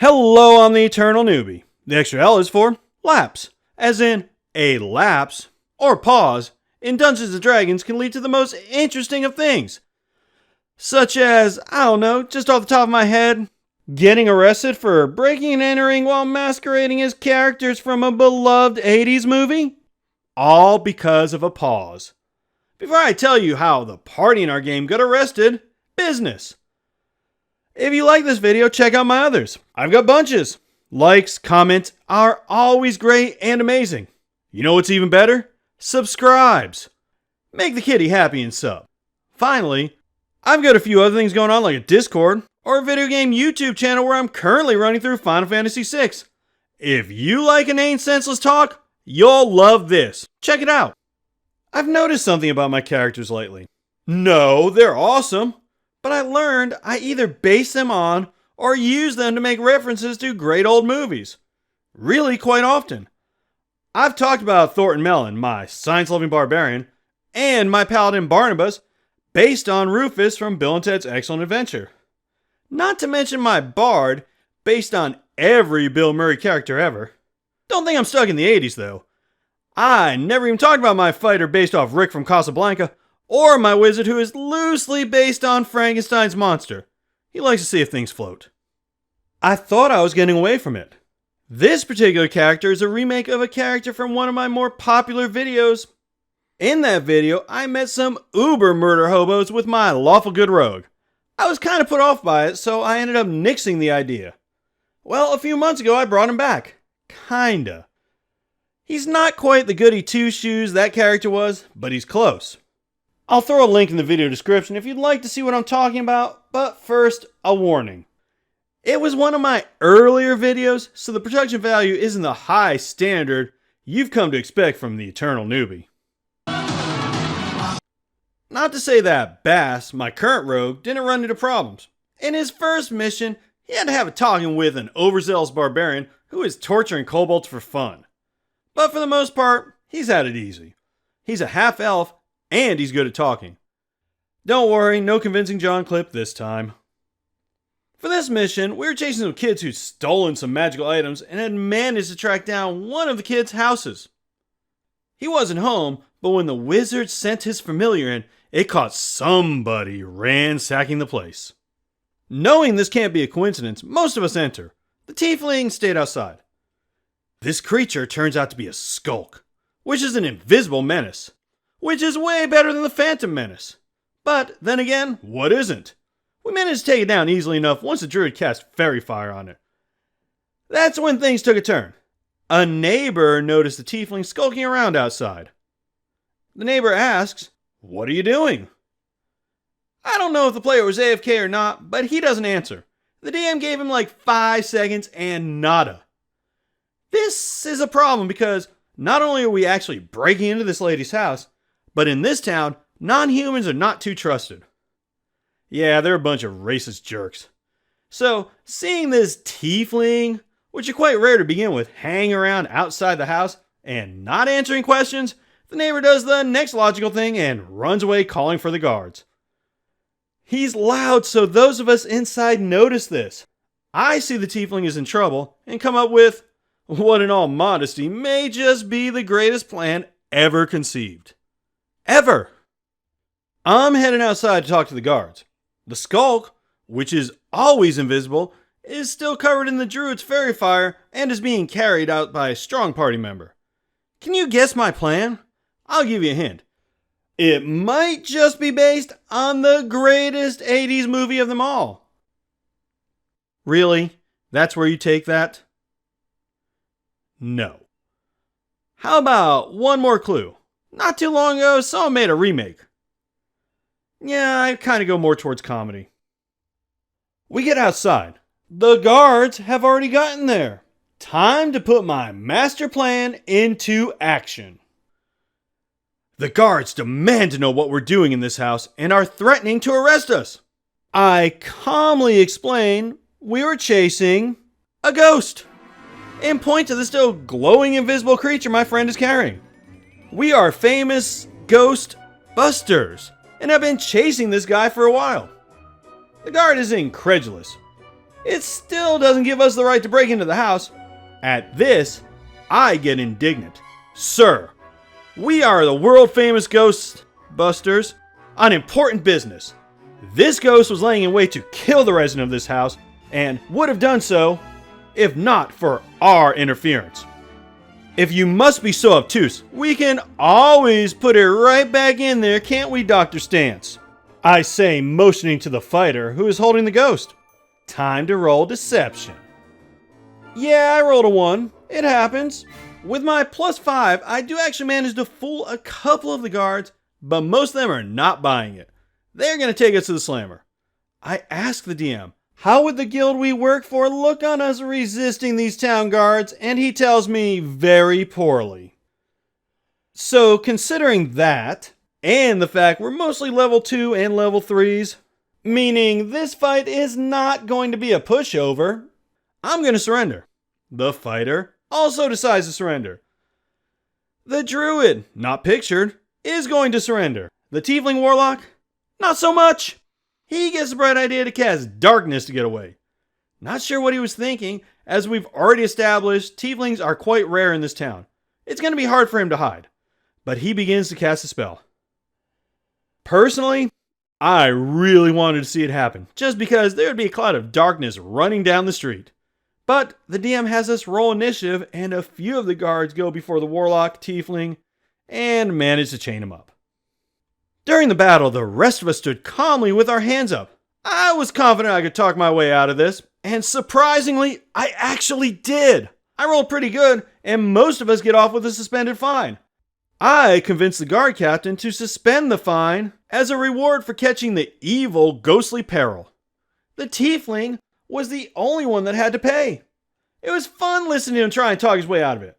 Hello, I'm the Eternal Newbie. The extra L is for lapse, as in a lapse or pause in Dungeons & Dragons can lead to the most interesting of things. Such as, I don't know, just off the top of my head, getting arrested for breaking and entering while masquerading as characters from a beloved 80s movie. All because of a pause. Before I tell you how the party in our game got arrested, business. If you like this video, check out my others. I've got bunches. Likes, comments are always great and amazing. You know what's even better? Subscribes. Make the kitty happy and sub. Finally, I've got a few other things going on like a Discord or a video game YouTube channel where I'm currently running through Final Fantasy VI. If you like inane senseless talk, you'll love this. Check it out. I've noticed something about my characters lately. No, they're awesome, but I learned I either base them on or use them to make references to great old movies. Really, quite often. I've talked about Thornton Mellon, my science-loving barbarian, and my paladin Barnabas, based on Rufus from Bill and Ted's Excellent Adventure. Not to mention my bard, based on every Bill Murray character ever. Don't think I'm stuck in the 80s, though. I never even talked about my fighter based off Rick from Casablanca, or my wizard who is loosely based on Frankenstein's monster. He likes to see if things float. I thought I was getting away from it. This particular character is a remake of a character from one of my more popular videos. In that video, I met some uber murder hobos with my lawful good rogue. I was kind of put off by it, so I ended up nixing the idea. Well, a few months ago I brought him back. Kinda. He's not quite the goody two-shoes that character was, but he's close. I'll throw a link in the video description if you'd like to see what I'm talking about, but first, a warning. It was one of my earlier videos, so the production value isn't the high standard you've come to expect from the Eternal Newbie. Not to say that Bass, my current rogue, didn't run into problems. In his first mission, he had to have a talking with an overzealous barbarian who is torturing kobolds for fun. But for the most part, he's had it easy. He's a half-elf, and he's good at talking. Don't worry, no convincing John clip this time. For this mission, we were chasing some kids who'd stolen some magical items and had managed to track down one of the kids' houses. He wasn't home, but when the wizard sent his familiar in, it caught somebody ransacking the place. Knowing this can't be a coincidence, most of us enter. The tiefling stayed outside. This creature turns out to be a skulk, which is an invisible menace, which is way better than the Phantom Menace. But then again, what isn't? We managed to take it down easily enough once the druid cast fairy fire on it. That's when things took a turn. A neighbor noticed the tiefling skulking around outside. The neighbor asks, "What are you doing?" I don't know if the player was AFK or not, but he doesn't answer. The DM gave him like 5 seconds and nada. This is a problem because not only are we actually breaking into this lady's house, but in this town, non-humans are not too trusted. Yeah, they're a bunch of racist jerks. So, seeing this tiefling, which are quite rare to begin with, hang around outside the house and not answering questions, the neighbor does the next logical thing and runs away calling for the guards. He's loud, so those of us inside notice this. I see the tiefling is in trouble and come up with what in all modesty may just be the greatest plan ever conceived. Ever! I'm heading outside to talk to the guards. The skulk, which is always invisible, is still covered in the druid's fairy fire and is being carried out by a strong party member. Can you guess my plan? I'll give you a hint. It might just be based on the greatest 80s movie of them all. Really? That's where you take that? No. How about one more clue? Not too long ago, someone made a remake. Yeah, I kind of go more towards comedy. We get outside. The guards have already gotten there. Time to put my master plan into action. The guards demand to know what we're doing in this house and are threatening to arrest us. I calmly explain we were chasing a ghost and point to the still glowing invisible creature my friend is carrying. We are famous ghost busters and have been chasing this guy for a while. The guard is incredulous. it still doesn't give us the right to break into the house. At this, I get indignant. Sir, we are the world famous ghost busters on important business. This ghost was laying in wait to kill the resident of this house and would have done so if not for our interference. If you must be so obtuse, we can always put it right back in there, can't we, Dr. Stance? I say, motioning to the fighter who is holding the ghost. Time to roll deception. Yeah, I rolled a 1. It happens. With my +5, I do actually manage to fool a couple of the guards, but most of them are not buying it. They're going to take us to the slammer. I ask the DM, how would the guild we work for look on us resisting these town guards? And he tells me very poorly. So considering that, and the fact we're mostly level 2 and level 3s, meaning this fight is not going to be a pushover, I'm going to surrender. The fighter also decides to surrender. The druid, not pictured, is going to surrender. The tiefling warlock, not so much. He gets the bright idea to cast darkness to get away. Not sure what he was thinking, as we've already established tieflings are quite rare in this town. It's going to be hard for him to hide. But he begins to cast a spell. Personally, I really wanted to see it happen, just because there would be a cloud of darkness running down the street. But the DM has us roll initiative, and a few of the guards go before the warlock, tiefling, and manage to chain him up. During the battle, the rest of us stood calmly with our hands up. I was confident I could talk my way out of this, and surprisingly, I actually did. I rolled pretty good, and most of us get off with a suspended fine. I convinced the guard captain to suspend the fine as a reward for catching the evil, ghostly peril. The tiefling was the only one that had to pay. It was fun listening to him try and talk his way out of it.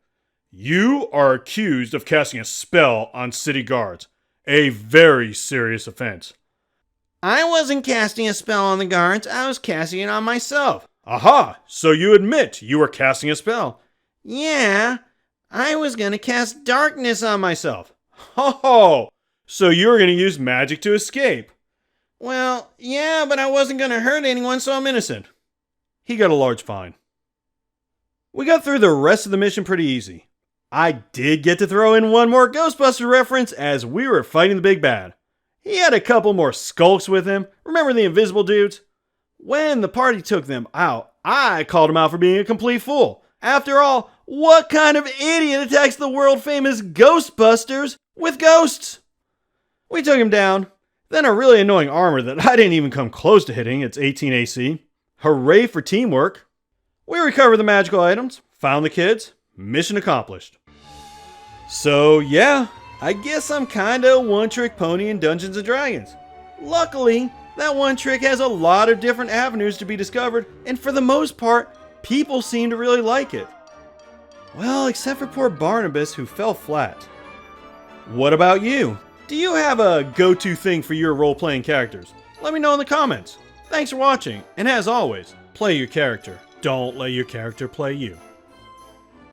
You are accused of casting a spell on city guards. A very serious offense. I wasn't casting a spell on the guards, I was casting it on myself. Aha! So you admit you were casting a spell? Yeah, I was gonna cast darkness on myself. Ho! So you were gonna use magic to escape? Well, yeah, but I wasn't gonna hurt anyone, so I'm innocent. He got a large fine. We got through the rest of the mission pretty easy. I did get to throw in one more Ghostbuster reference as we were fighting the big bad. He had a couple more skulks with him. Remember the invisible dudes? When the party took them out, I called him out for being a complete fool. After all, what kind of idiot attacks the world famous Ghostbusters with ghosts? We took him down. Then a really annoying armor that I didn't even come close to hitting. It's 18 AC. Hooray for teamwork. We recovered the magical items, found the kids, mission accomplished. So yeah, I guess I'm kinda one-trick pony in Dungeons & Dragons. Luckily, that one trick has a lot of different avenues to be discovered, and for the most part, people seem to really like it. Well, except for poor Barnabas, who fell flat. What about you? Do you have a go-to thing for your role-playing characters? Let me know in the comments. Thanks for watching, and as always, play your character. Don't let your character play you.